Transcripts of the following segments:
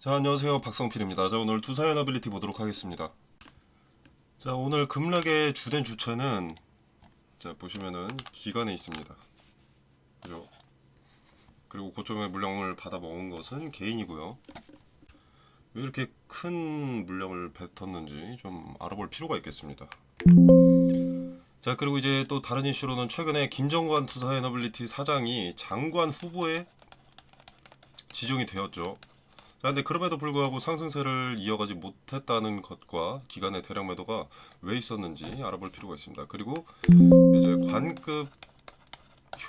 자, 안녕하세요. 박성필입니다. 자, 오늘 두사연 어빌리티 보도록 하겠습니다. 자, 오늘 급락의 주된 주체는 자, 보시면은 기관에 있습니다. 그죠? 그리고 고점의 물량을 받아 먹은 것은 개인이고요. 왜 이렇게 큰 물량을 뱉었는지 좀 알아볼 필요가 있겠습니다. 자, 그리고 이제 또 다른 이슈로는 최근에 김정관 두사연 어빌리티 사장이 장관 후보에 지정이 되었죠. 자, 근데 그럼에도 불구하고 상승세를 이어가지 못했다는 것과 기간의 대량 매도가 왜 있었는지 알아볼 필요가 있습니다. 그리고 이제 관급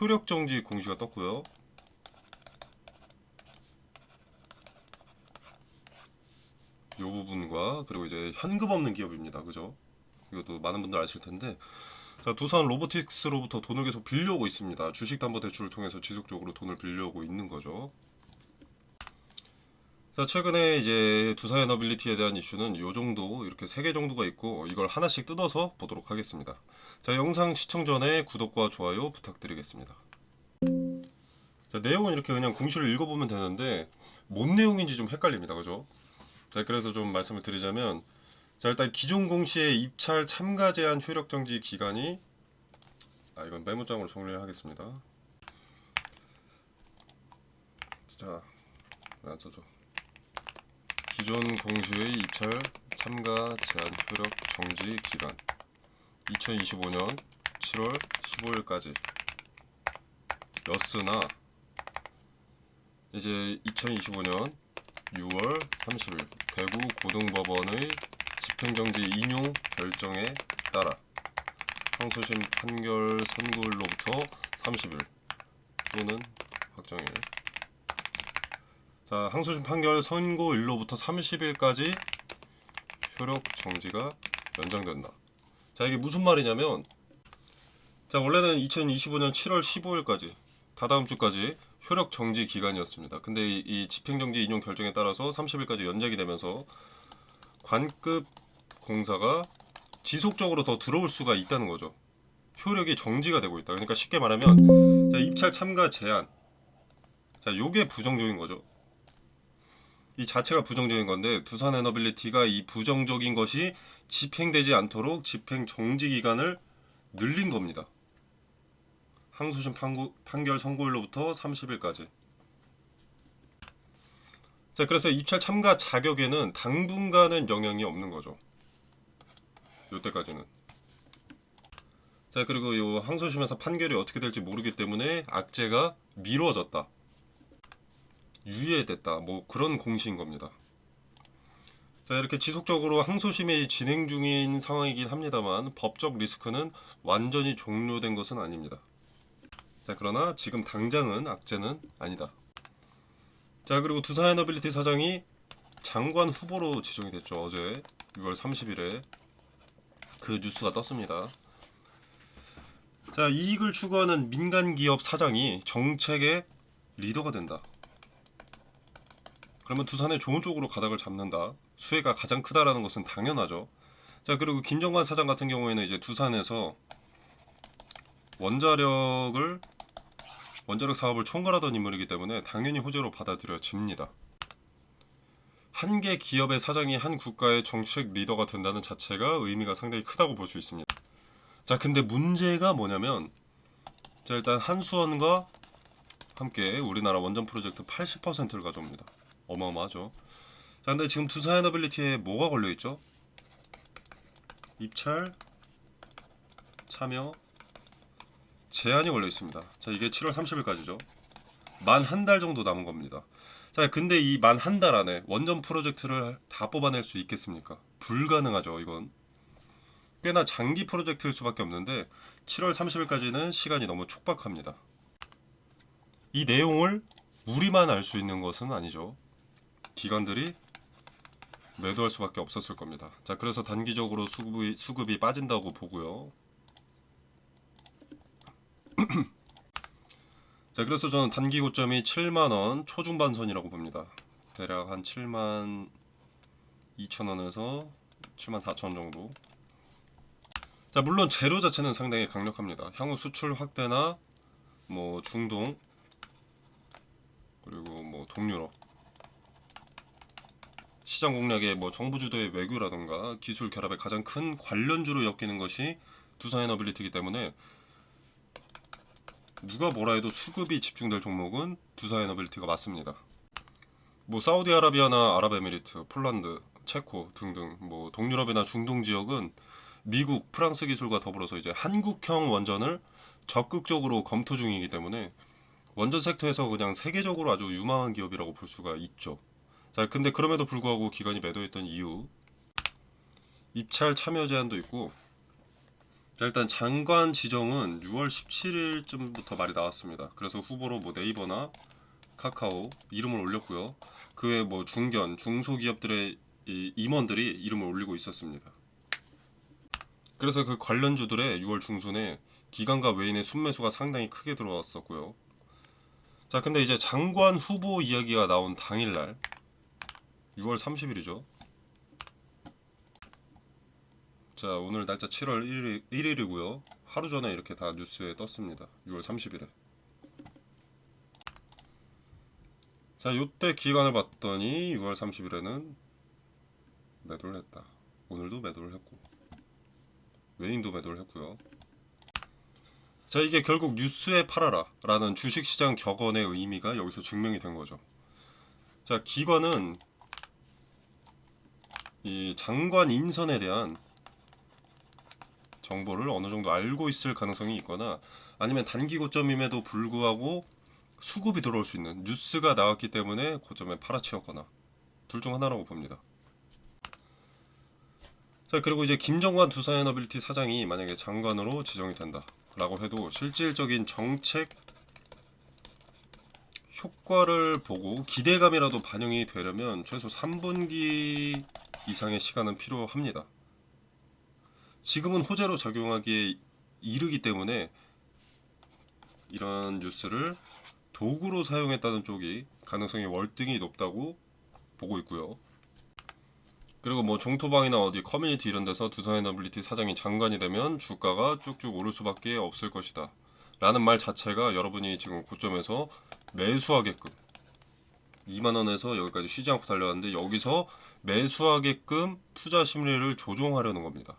효력 정지 공시가 떴고요. 이 부분과 그리고 이제 현금 없는 기업입니다. 그죠? 이것도 많은 분들 아실 텐데, 자, 두산 로보틱스로부터 돈을 계속 빌려오고 있습니다. 주식담보대출을 통해서 지속적으로 돈을 빌려오고 있는 거죠. 자, 최근에 이제 두산 어빌리티에 대한 이슈는 요 정도 이렇게 3개 정도가 있고 이걸 하나씩 뜯어서 보도록 하겠습니다. 자, 영상 시청 전에 구독과 좋아요 부탁드리겠습니다. 자, 내용은 이렇게 그냥 공시를 읽어보면 되는데 뭔 내용인지 좀 헷갈립니다. 그죠? 자, 그래서 좀 말씀을 드리자면, 자, 일단 기존 공시의 입찰 참가 제한 효력 정지 기간이 이건 메모장으로 정리를 하겠습니다. 자, 안 써줘. 기존 공시의 입찰 참가 제한 효력 정지 기간 2025년 7월 15일까지 였으나 이제 2025년 6월 30일 대구 고등법원의 집행정지 인용 결정에 따라 항소심 판결 선고일로부터 30일 또는 확정일, 자, 항소심 판결 선고일로부터 30일까지 효력 정지가 연장된다. 자, 이게 무슨 말이냐면, 자, 원래는 2025년 7월 15일까지 다다음 주까지 효력 정지 기간이었습니다. 근데 이 집행정지 인용 결정에 따라서 30일까지 연장이 되면서 관급 공사가 지속적으로 더 들어올 수가 있다는 거죠. 효력이 정지가 되고 있다. 그러니까 쉽게 말하면, 자, 입찰 참가 제한, 자, 요게 부정적인 거죠. 이 자체가 부정적인 건데 두산 에너빌리티가 이 부정적인 것이 집행되지 않도록 집행 정지 기간을 늘린 겁니다. 항소심 판결 선고일로부터 30일까지. 자, 그래서 입찰 참가 자격에는 당분간은 영향이 없는 거죠. 요때까지는. 자, 그리고 요 항소심에서 판결이 어떻게 될지 모르기 때문에 악재가 미뤄졌다, 유예됐다, 뭐 그런 공시인 겁니다. 자, 이렇게 지속적으로 항소심이 진행 중인 상황이긴 합니다만 법적 리스크는 완전히 종료된 것은 아닙니다. 자, 그러나 지금 당장은 악재는 아니다. 자, 그리고 두산에너빌리티 사장이 장관 후보로 지정이 됐죠. 어제 6월 30일에 그 뉴스가 떴습니다. 자, 이익을 추구하는 민간 기업 사장이 정책의 리더가 된다. 그러면 두산의 좋은 쪽으로 가닥을 잡는다. 수혜가 가장 크다라는 것은 당연하죠. 자, 그리고 김정관 사장 같은 경우에는 이제 두산에서 원자력 사업을 총괄하던 인물이기 때문에 당연히 호재로 받아들여집니다. 한 개 기업의 사장이 한 국가의 정책 리더가 된다는 자체가 의미가 상당히 크다고 볼 수 있습니다. 자, 근데 문제가 뭐냐면, 자, 일단 한수원과 함께 우리나라 원전 프로젝트 80%를 가져옵니다. 어마어마하죠. 자, 근데 지금 두산에너빌리티에 뭐가 걸려있죠? 입찰, 참여, 제한이 걸려있습니다. 자, 이게 7월 30일까지죠. 만 한 달 정도 남은 겁니다. 자, 근데 이 만 한 달 안에 원전 프로젝트를 다 뽑아낼 수 있겠습니까? 불가능하죠, 이건. 꽤나 장기 프로젝트일 수밖에 없는데 7월 30일까지는 시간이 너무 촉박합니다. 이 내용을 우리만 알 수 있는 것은 아니죠. 기관들이 매도할 수밖에 없었을 겁니다. 자, 그래서 단기적으로 수급이 빠진다고 보고요. 자, 그래서 저는 단기 고점이 7만원 초중반선이라고 봅니다. 대략 한 7만 2천원에서 7만 4천 정도. 자, 물론 재료 자체는 상당히 강력합니다. 향후 수출 확대나 뭐 중동, 그리고 뭐 동유럽, 시장 공략의 뭐 정부 주도의 외교라든가 기술 결합의 가장 큰 관련주로 엮이는 것이 두산에너빌리티이기 때문에 누가 뭐라 해도 수급이 집중될 종목은 두산에너빌리티가 맞습니다. 뭐 사우디아라비아나 아랍에미리트, 폴란드, 체코 등등 뭐 동유럽이나 중동 지역은 미국, 프랑스 기술과 더불어서 이제 한국형 원전을 적극적으로 검토 중이기 때문에 원전 섹터에서 그냥 세계적으로 아주 유망한 기업이라고 볼 수가 있죠. 자, 근데 그럼에도 불구하고 기관이 매도했던 이유, 입찰 참여 제한도 있고, 자, 일단 장관 지정은 6월 17일쯤부터 말이 나왔습니다. 그래서 후보로 뭐 네이버나 카카오 이름을 올렸고요. 그 외 뭐 중견, 중소기업들의 이 임원들이 이름을 올리고 있었습니다. 그래서 그 관련주들의 6월 중순에 기관과 외인의 순매수가 상당히 크게 들어왔었고요. 자, 근데 이제 장관 후보 이야기가 나온 당일날 6월 30일이죠. 자, 오늘 날짜 7월 1일이고요. 하루 전에 이렇게 다 뉴스에 떴습니다. 6월 30일에. 자, 요때 기간을 봤더니 6월 30일에는 매도를 했다. 오늘도 매도를 했고 외인도 매도를 했고요. 자, 이게 결국 뉴스에 팔아라 라는 주식시장 격언의 의미가 여기서 증명이 된 거죠. 자, 기관은 이 장관 인선에 대한 정보를 어느 정도 알고 있을 가능성이 있거나 아니면 단기 고점임에도 불구하고 수급이 들어올 수 있는 뉴스가 나왔기 때문에 고점에 팔아치웠거나 둘 중 하나라고 봅니다. 자, 그리고 이제 김정관 두산에너빌리티 사장이 만약에 장관으로 지정이 된다 라고 해도 실질적인 정책 효과를 보고 기대감이라도 반영이 되려면 최소 3분기 이상의 시간은 필요합니다. 지금은 호재로 작용하기에 이르기 때문에 이런 뉴스를 도구로 사용했다는 쪽이 가능성이 월등히 높다고 보고 있고요. 그리고 뭐 종토방이나 어디 커뮤니티 이런 데서 두산에너빌리티 사장이 장관이 되면 주가가 쭉쭉 오를 수밖에 없을 것이다 라는 말 자체가 여러분이 지금 고점에서 매수하게끔 2만원에서 여기까지 쉬지 않고 달려왔는데 여기서 매수하게끔 투자 심리를 조종하려는 겁니다.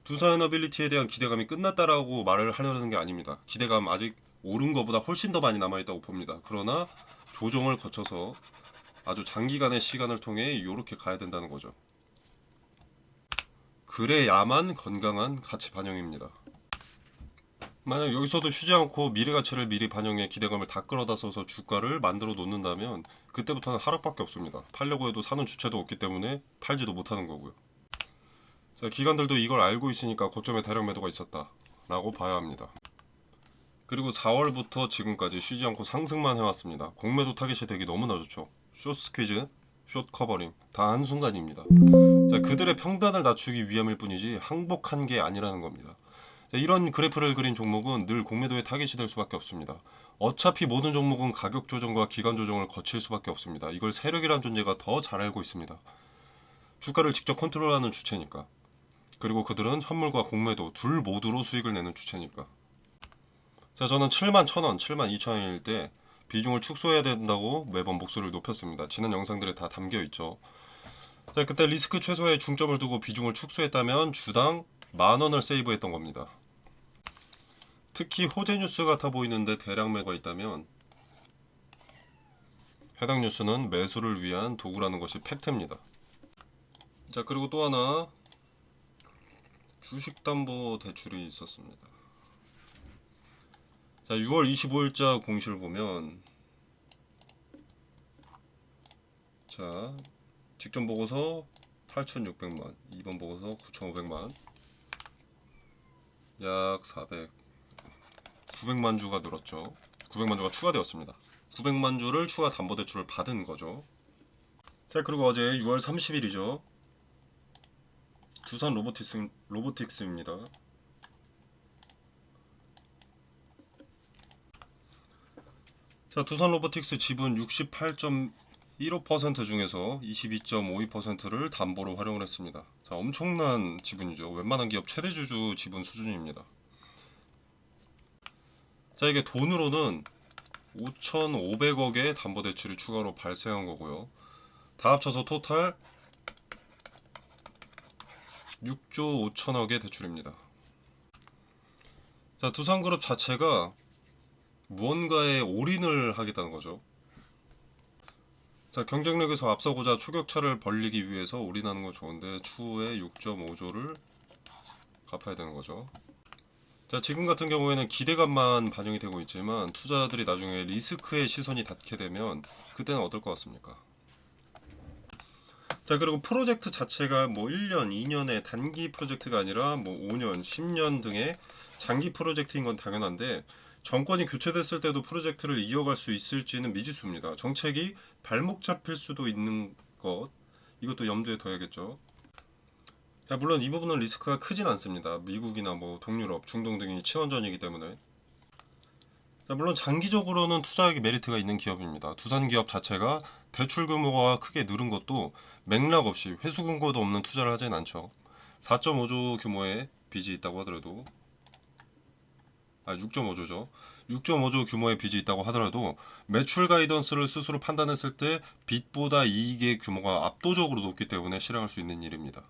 두산에너빌리티에 대한 기대감이 끝났다라고 말을 하려는 게 아닙니다. 기대감 아직 오른 것보다 훨씬 더 많이 남아있다고 봅니다. 그러나 조정을 거쳐서 아주 장기간의 시간을 통해 이렇게 가야 된다는 거죠. 그래야만 건강한 가치 반영입니다. 만약 여기서도 쉬지 않고 미래 가치를 미리 반영해 기대감을 다 끌어다 써서 주가를 만들어 놓는다면 그때부터는 하락밖에 없습니다. 팔려고 해도 사는 주체도 없기 때문에 팔지도 못하는 거고요. 자, 기관들도 이걸 알고 있으니까 고점에 대량 매도가 있었다 라고 봐야 합니다. 그리고 4월부터 지금까지 쉬지 않고 상승만 해왔습니다. 공매도 타겟이 되기 너무나 좋죠. 숏 스퀴즈, 숏 커버링 다 한순간입니다. 자, 그들의 평단을 낮추기 위함일 뿐이지 항복한 게 아니라는 겁니다. 자, 이런 그래프를 그린 종목은 늘 공매도의 타겟이 될 수밖에 없습니다. 어차피 모든 종목은 가격 조정과 기간 조정을 거칠 수밖에 없습니다. 이걸 세력이란 존재가 더 잘 알고 있습니다. 주가를 직접 컨트롤하는 주체니까. 그리고 그들은 현물과 공매도 둘 모두로 수익을 내는 주체니까. 자, 저는 71,000원, 72,000원일 때 비중을 축소해야 된다고 매번 목소리를 높였습니다. 지난 영상들에 다 담겨 있죠. 자, 그때 리스크 최소에 중점을 두고 비중을 축소했다면 주당 10,000원을 세이브했던 겁니다. 특히 호재 뉴스 같아 보이는데 대량 매가 있다면 해당 뉴스는 매수를 위한 도구라는 것이 팩트입니다. 자, 그리고 또 하나 주식담보대출이 있었습니다. 자, 6월 25일자 공시를 보면 자, 직전 보고서 8,600만, 이번 보고서 9,500만, 약 900만 주가 늘었죠. 900만 주가 추가되었습니다. 900만 주를 추가 담보대출을 받은 거죠. 자, 그리고 어제 6월 30일이죠. 두산 로보틱스입니다. 자, 두산 로보틱스 지분 68.15% 중에서 22.52%를 담보로 활용을 했습니다. 자, 엄청난 지분이죠. 웬만한 기업 최대주주 지분 수준입니다. 자, 이게 돈으로는 5,500억의 담보대출이 추가로 발생한 거고요. 다 합쳐서 토탈 6조 5천억의 대출입니다. 자, 두산그룹 자체가 무언가에 올인을 하겠다는 거죠. 자, 경쟁력에서 앞서고자 초격차를 벌리기 위해서 올인하는 건 좋은데 추후에 6.5조를 갚아야 되는 거죠. 자, 지금 같은 경우에는 기대감만 반영이 되고 있지만 투자자들이 나중에 리스크의 시선이 닿게 되면 그때는 어떨 것 같습니까? 자, 그리고 프로젝트 자체가 뭐 1년, 2년의 단기 프로젝트가 아니라 뭐 5년, 10년 등의 장기 프로젝트인 건 당연한데 정권이 교체됐을 때도 프로젝트를 이어갈 수 있을지는 미지수입니다. 정책이 발목 잡힐 수도 있는 것, 이것도 염두에 둬야겠죠. 자, 물론 이 부분은 리스크가 크진 않습니다. 미국이나 뭐 동유럽, 중동 등이 친원전이기 때문에. 자, 물론 장기적으로는 투자하기 메리트가 있는 기업입니다. 두산 기업 자체가 대출 규모가 크게 늘은 것도 맥락 없이 회수 근거도 없는 투자를 하진 않죠. 4.5조 규모의 빚이 있다고 하더라도 6.5조죠. 6.5조 규모의 빚이 있다고 하더라도 매출 가이던스를 스스로 판단했을 때 빚보다 이익의 규모가 압도적으로 높기 때문에 실행할 수 있는 일입니다.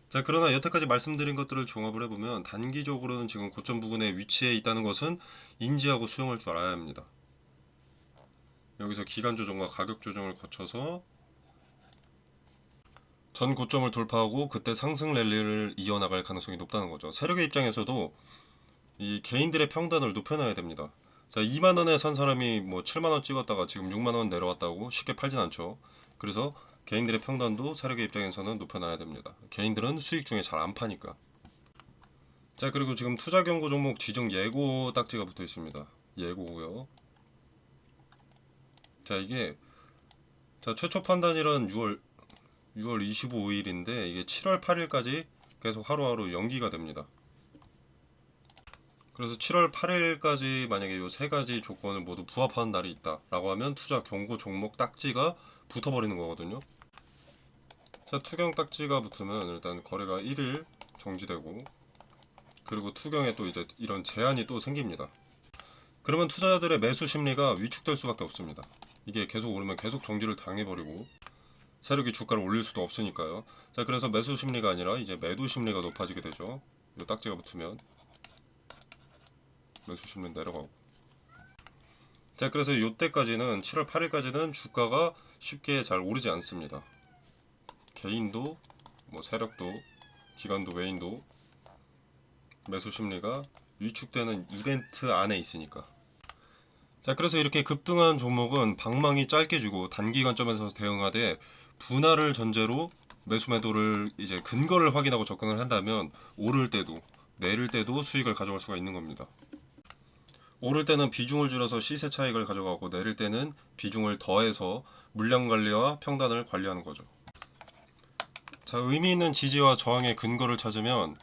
자, 그러나 여태까지 말씀드린 것들을 종합을 해보면 단기적으로는 지금 고점 부근에 위치해 있다는 것은 인지하고 수용할 줄 알아야 합니다. 여기서 기간 조정과 가격 조정을 거쳐서 전 고점을 돌파하고 그때 상승 랠리를 이어나갈 가능성이 높다는 거죠. 세력의 입장에서도 이 개인들의 평단을 높여놔야 됩니다. 자, 2만원에 산 사람이 뭐 7만원 찍었다가 지금 6만원 내려왔다고 쉽게 팔진 않죠. 그래서 개인들의 평단도 세력의 입장에서는 높여놔야 됩니다. 개인들은 수익 중에 잘 안 파니까. 자, 그리고 지금 투자 경고 종목 지정 예고 딱지가 붙어 있습니다. 예고고요. 자, 이게 최초 판단일은 6월 25일인데 이게 7월 8일까지 계속 하루하루 연기가 됩니다. 그래서 7월 8일까지 만약에 이 세 가지 조건을 모두 부합하는 날이 있다라고 하면 투자 경고 종목 딱지가 붙어버리는 거거든요. 자, 투경 딱지가 붙으면 일단 거래가 1일 정지되고, 그리고 투경에 또 이제 이런 제한이 또 생깁니다. 그러면 투자자들의 매수 심리가 위축될 수밖에 없습니다. 이게 계속 오르면 계속 정지를 당해버리고 세력이 주가를 올릴 수도 없으니까요. 자, 그래서 매수 심리가 아니라 이제 매도 심리가 높아지게 되죠. 이 딱지가 붙으면 매수 심리 내려가고. 자, 그래서 이때까지는 7월 8일까지는 주가가 쉽게 잘 오르지 않습니다. 개인도 뭐 세력도 기관도 외인도 매수 심리가 위축되는 이벤트 안에 있으니까. 자, 그래서 이렇게 급등한 종목은 방망이 짧게 주고 단기 관점에서 대응하되 분할을 전제로 매수 매도를 이제 근거를 확인하고 접근을 한다면 오를 때도 내릴 때도 수익을 가져갈 수가 있는 겁니다. 오를 때는 비중을 줄여서 시세 차익을 가져가고 내릴 때는 비중을 더해서 물량 관리와 평단을 관리하는 거죠. 자, 의미 있는 지지와 저항의 근거를 찾으면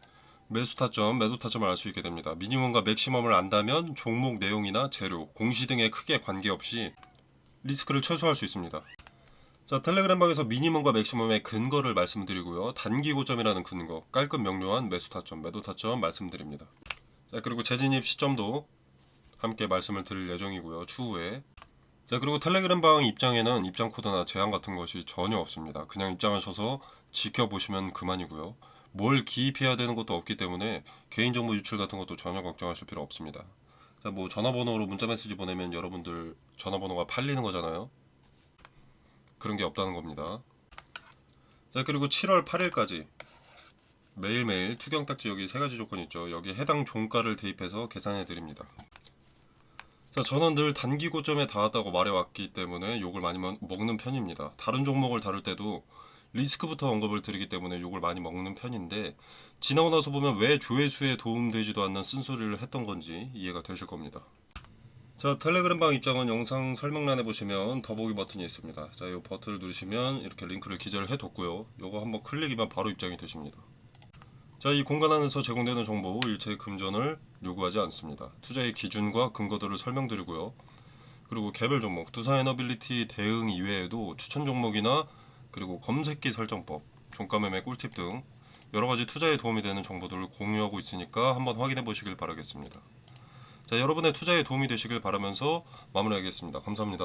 매수 타점, 매도 타점을 알 수 있게 됩니다. 미니멈과 맥시멈을 안다면 종목 내용이나 재료, 공시 등에 크게 관계없이 리스크를 최소화할 수 있습니다. 자, 텔레그램 방에서 미니멈과 맥시멈의 근거를 말씀드리고요. 단기 고점이라는 근거, 깔끔 명료한 매수 타점, 매도 타점 말씀드립니다. 자, 그리고 재진입 시점도 함께 말씀을 드릴 예정이고요. 추후에. 자, 그리고 텔레그램 방 입장에는 입장 코드나 제한 같은 것이 전혀 없습니다. 그냥 입장하셔서 지켜보시면 그만이고요. 뭘 기입해야 되는 것도 없기 때문에 개인정보 유출 같은 것도 전혀 걱정하실 필요 없습니다. 자, 뭐 전화번호로 문자메시지 보내면 여러분들 전화번호가 팔리는 거잖아요. 그런 게 없다는 겁니다. 자, 그리고 7월 8일까지 매일매일 투경 딱지 여기 세 가지 조건이 있죠. 여기에 해당 종가를 대입해서 계산해 드립니다. 자, 저는 늘 단기 고점에 닿았다고 말해왔기 때문에 욕을 많이 먹는 편입니다. 다른 종목을 다룰 때도 리스크부터 언급을 드리기 때문에 욕을 많이 먹는 편인데 지나고 나서 보면 왜 조회수에 도움되지도 않는 쓴소리를 했던 건지 이해가 되실 겁니다. 자, 텔레그램 방 입장은 영상 설명란에 보시면 더보기 버튼이 있습니다. 자, 이 버튼을 누르시면 이렇게 링크를 기재를 해뒀고요. 요거 한번 클릭이면 바로 입장이 되십니다. 자, 이 공간 안에서 제공되는 정보 일체 금전을 요구하지 않습니다. 투자의 기준과 근거들을 설명드리고요. 그리고 개별 종목, 두산에너빌리티 대응 이외에도 추천 종목이나 그리고 검색기 설정법, 종가 매매 꿀팁 등 여러가지 투자에 도움이 되는 정보들을 공유하고 있으니까 한번 확인해 보시길 바라겠습니다. 자, 여러분의 투자에 도움이 되시길 바라면서 마무리하겠습니다. 감사합니다.